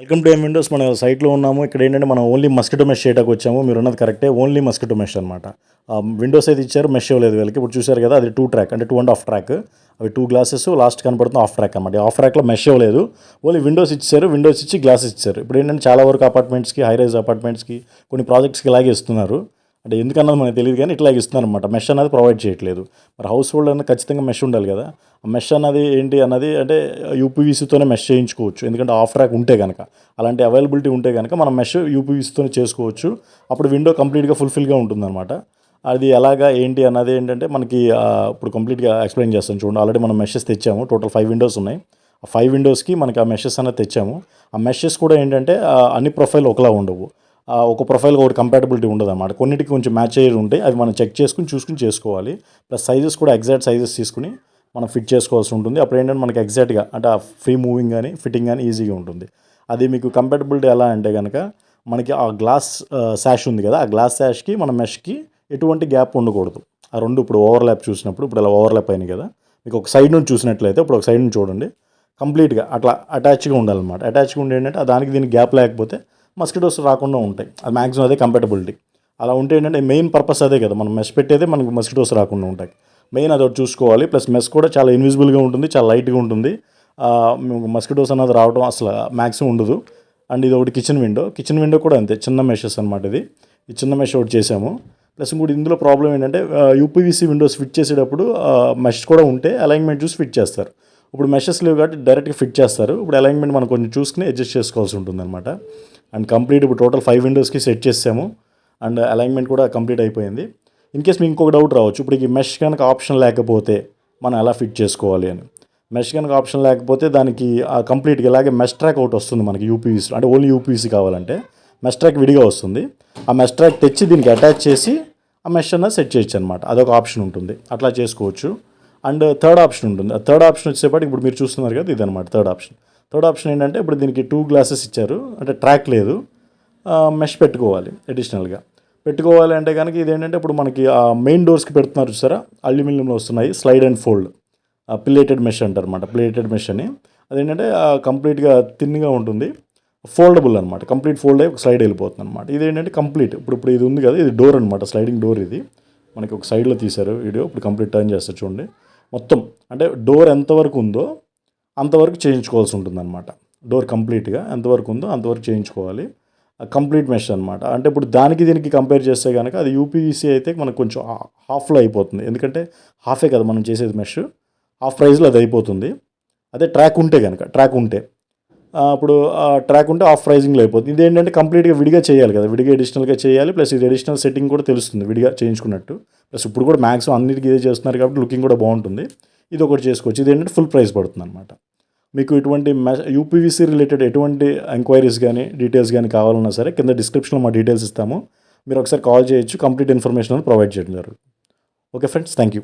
Welcome to M Windows. మన సైట్లో ఉన్నాము. ఇక్కడ ఏంటంటే మనం ఓన్లీ మస్కిటో మెష్ చేయడానికి వచ్చాము. మీరు ఉన్నది కరెక్టే, ఓన్లీ మస్కిటో మెష్ అనమాట. విండోస్ అయితే ఇచ్చారు, మెష్ ఇవ్వలేదు వీళ్ళకి. ఇప్పుడు చూశారు కదా, అది 2 ట్రాక్ అంటే 2.5 ట్రాక్. అవి 2 గ్లాసెస్, లాస్ట్ కనపడుతుంది హాఫ్ ట్రాక్ అనమాట. హాఫ్ ట్రాక్లో మెష్ ఇవ్వలేదు, ఓన్లీ విండోస్ ఇచ్చారు. విండోస్ ఇచ్చి గ్లాసెస్ ఇచ్చారు. ఇప్పుడు ఏంటంటే చాలా వరకు అపార్ట్మెంట్స్కి, హై రైజ్ అపార్ట్మెంట్స్కి, కొన్ని ప్రాజెక్ట్స్కి ఇలాగే ఇస్తున్నారు. అంటే ఎందుకన్నది మనకు తెలియదు, కానీ ఇట్లాగే ఇస్తున్నారు అనమాట. మెష్ అనేది ప్రొవైడ్ చేయట్లేదు. మరి హౌస్ హోల్డ్ అనేది ఖచ్చితంగా మెష్ ఉండాలి కదా. ఆ మెష్ అన్నది ఏంటి అన్నది అంటే యూపీవీసీతోనే మెష్ చేయించుకోవచ్చు, ఎందుకంటే హాఫ్ ట్రాక్ ఉంటే కనుక, అలాంటి అవైలబిలిటీ ఉంటే కనుక మనం మెష్ యూపీవీసీతోనే చేసుకోవచ్చు. అప్పుడు విండో కంప్లీట్గా ఫుల్ఫిల్గా ఉంటుందన్నమాట. అది ఎలాగా ఏంటి అన్నది ఏంటంటే మనకి ఇప్పుడు కంప్లీట్గా ఎక్స్ప్లెయిన్ చేస్తాను చూడండి. ఆల్రెడీ మనం మెషెస్ తెచ్చాము, టోటల్ 5 విండోస్ ఉన్నాయి. ఆ 5 విండోస్కి మనకి ఆ మెషెస్ అనేది తెచ్చాము. ఆ మెషెస్ కూడా ఏంటంటే అన్ని ప్రొఫైల్ ఒకలా ఉండవు. ఒక ప్రొఫైల్కి ఒకటి కంపాటబిలిటీ ఉండదు అన్నమాట. కొన్నిటికి కొంచెం మ్యాచ్ అయ్యేది ఉంటాయి, అవి మనం చెక్ చేసుకుని చూసుకుని చేసుకోవాలి. ప్లస్ సైజెస్ కూడా ఎగ్జాక్ట్ సైజెస్ తీసుకుని మనం ఫిట్ చేసుకోవాల్సి ఉంటుంది. అప్పుడు ఏంటంటే మనకి ఎగ్జాక్ట్గా అంటే ఆ ఫ్రీ మూవింగ్ కానీ ఫిట్టింగ్ కానీ ఈజీగా ఉంటుంది. అది మీకు కంపాటబిలిటీ ఎలా అంటే కనుక, మనకి ఆ గ్లాస్ శాష్ ఉంది కదా, ఆ గ్లాస్ శాష్కి మన మెష్కి ఎటువంటి గ్యాప్ ఉండకూడదు. ఆ రెండు ఇప్పుడు ఓవర్లాప్ చూసినప్పుడు, ఇప్పుడు ఇలా ఓవర్లాప్ అయినాయి కదా, మీకు ఒక సైడ్ నుంచి చూసినట్లయితే, ఇప్పుడు ఒక సైడ్ నుంచి చూడండి, కంప్లీట్గా అట్లా అటాచ్గా ఉండాలన్నమాట. అటాచ్గా ఉండి ఏంటంటే దానికి దీనికి గ్యాప్ లేకపోతే మస్కిటోస్ రాకుండా ఉంటాయి. అది మ్యాక్సిమం అదే కంపాటబిలిటీ. అలా ఉంటే ఏంటంటే మెయిన్ పర్పస్ అదే కదా, మనం మెష్ పెట్టేదే మనకి మస్కిటోస్ రాకుండా ఉంటాయి. మెయిన్ అదొకటి చూసుకోవాలి. ప్లస్ మెష్ కూడా చాలా ఇన్విజిబుల్గా ఉంటుంది, చాలా లైట్గా ఉంటుంది. మస్కిటోస్ అన్నది రావడం అసలు మ్యాక్సిమం ఉండదు. అండ్ ఇది ఒకటి కిచెన్ విండో కూడా అంతే, చిన్న మెషెస్ అనమాట. ఈ చిన్న మెష్ ఒకటి చేసాము. ప్లస్ ఇంకోటి ఇందులో ప్రాబ్లం ఏంటంటే యూపీవీసీ విండోస్ ఫిట్ చేసేటప్పుడు మెష్ కూడా ఉంటే అలైన్మెంట్ చూసి ఫిట్ చేస్తారు. ఇప్పుడు మెషెస్ లేవు కాబట్టి డైరెక్ట్గా ఫిట్ చేస్తారు. ఇప్పుడు అలైన్మెంట్ మనం కొంచెం చూసుకుని అడ్జస్ట్ చేసుకోవాల్సి ఉంటుంది అనమాట. అండ్ కంప్లీట్ ఇప్పుడు టోటల్ 5 విండోస్కి సెట్ చేసాము. అండ్ అలైన్మెంట్ కూడా కంప్లీట్ అయిపోయింది. ఇన్ కేస్ మీకు ఇంకొక డౌట్ రావచ్చు, ఇప్పుడు ఈ మెష్ కనుక ఆప్షన్ లేకపోతే మనం ఎలా ఫిట్ చేసుకోవాలి అని. మెష్ కనుక ఆప్షన్ లేకపోతే దానికి కంప్లీట్గా ఇలాగే మెష్ ట్రాక్ ఒకటి వస్తుంది మనకి యూపీవీసీ, అంటే ఓన్లీ యూపీవీసీ కావాలంటే మెష్ ట్రాక్ విడిగా వస్తుంది. ఆ మెష్ ట్రాక్ తెచ్చి దీనికి అటాచ్ చేసి ఆ మెష్ అన్నది సెట్ చేయొచ్చు అనమాట. అదొక ఆప్షన్ ఉంటుంది, అట్లా చేసుకోవచ్చు. అండ్ థర్డ్ ఆప్షన్ ఉంటుంది. ఆ థర్డ్ ఆప్షన్ వచ్చేపాటు ఇప్పుడు మీరు చూస్తున్నారు కదా, ఇదనమాట థర్డ్ ఆప్షన్ ఏంటంటే, ఇప్పుడు దీనికి 2 గ్లాసెస్ ఇచ్చారు, అంటే ట్రాక్ లేదు, మెష్ పెట్టుకోవాలి. అడిషనల్గా పెట్టుకోవాలి అంటే కనుక ఇదేంటంటే, ఇప్పుడు మనకి మెయిన్ డోర్స్కి పెడుతున్నారు చూసారా, అల్యూమినియంలో వస్తున్నాయి, స్లైడ్ అండ్ ఫోల్డ్, పిలేటెడ్ మెష్ అంటారు అనమాట. పిలేటెడ్ మెష్ అని అదేంటంటే కంప్లీట్గా థిన్గా ఉంటుంది, ఫోల్డబుల్ అనమాట. కంప్లీట్ ఫోల్డ్ అయ్యి ఒక సైడ్ వెళ్ళిపోతుంది అనమాట. ఇదేంటంటే కంప్లీట్ ఇప్పుడు ఇది ఉంది కదా, ఇది డోర్ అనమాట, స్లైడింగ్ డోర్. ఇది మనకి ఒక సైడ్లో తీశారు వీడియో. ఇప్పుడు కంప్లీట్ టర్న్ చేస్తారు చూడండి. మొత్తం అంటే డోర్ ఎంతవరకు ఉందో అంతవరకు చేయించుకోవాల్సి ఉంటుంది అనమాట. డోర్ కంప్లీట్గా ఎంతవరకు ఉందో అంతవరకు చేయించుకోవాలి. కంప్లీట్ మెష్ అనమాట. అంటే ఇప్పుడు దానికి దీనికి కంపేర్ చేస్తే కనుక అది యూపీవీసీ అయితే మనకు కొంచెం హాఫ్లో అయిపోతుంది, ఎందుకంటే హాఫే కదా మనం చేసేది మెష్, హాఫ్ ప్రైస్లో అది అయిపోతుంది. అదే ట్రాక్ ఉంటే ఇప్పుడు ట్రాక్ ఉంటే హాఫ్ ప్రైజింగ్లో అయిపోతుంది. ఇది ఏంటంటే కంప్లీట్గా విడిగా చేయాలి కదా, విడిగా అడిషనల్గా చేయాలి. ప్లస్ ఇది అడిషనల్ సెట్టింగ్ కూడా తెలుస్తుంది విడిగా చేయించుకున్నట్టు. ప్లస్ ఇప్పుడు కూడా మ్యాక్సిమం అన్నిటికీ ఇదే చేస్తున్నారు కాబట్టి లుకింగ్ కూడా బాగుంటుంది. ఇది ఒకటి చేసుకోవచ్చు. ఇది ఏంటంటే ఫుల్ ప్రైస్ పడుతుంది అనమాట. మీకు ఇటువంటి యూపీవీసీ రిలేటెడ్ ఎటువంటి ఎంక్వైరీస్ కానీ డీటెయిల్స్ కానీ కావాలన్నా సరే కింద డిస్క్రిప్షన్లో మా డీటెయిల్స్ ఇస్తాము. మీరు ఒకసారి కాల్ చేయొచ్చు, కంప్లీట్ ఇన్ఫర్మేషన్ ప్రొవైడ్ చేయడం జరుగుతుంది. Okay friends, thank you.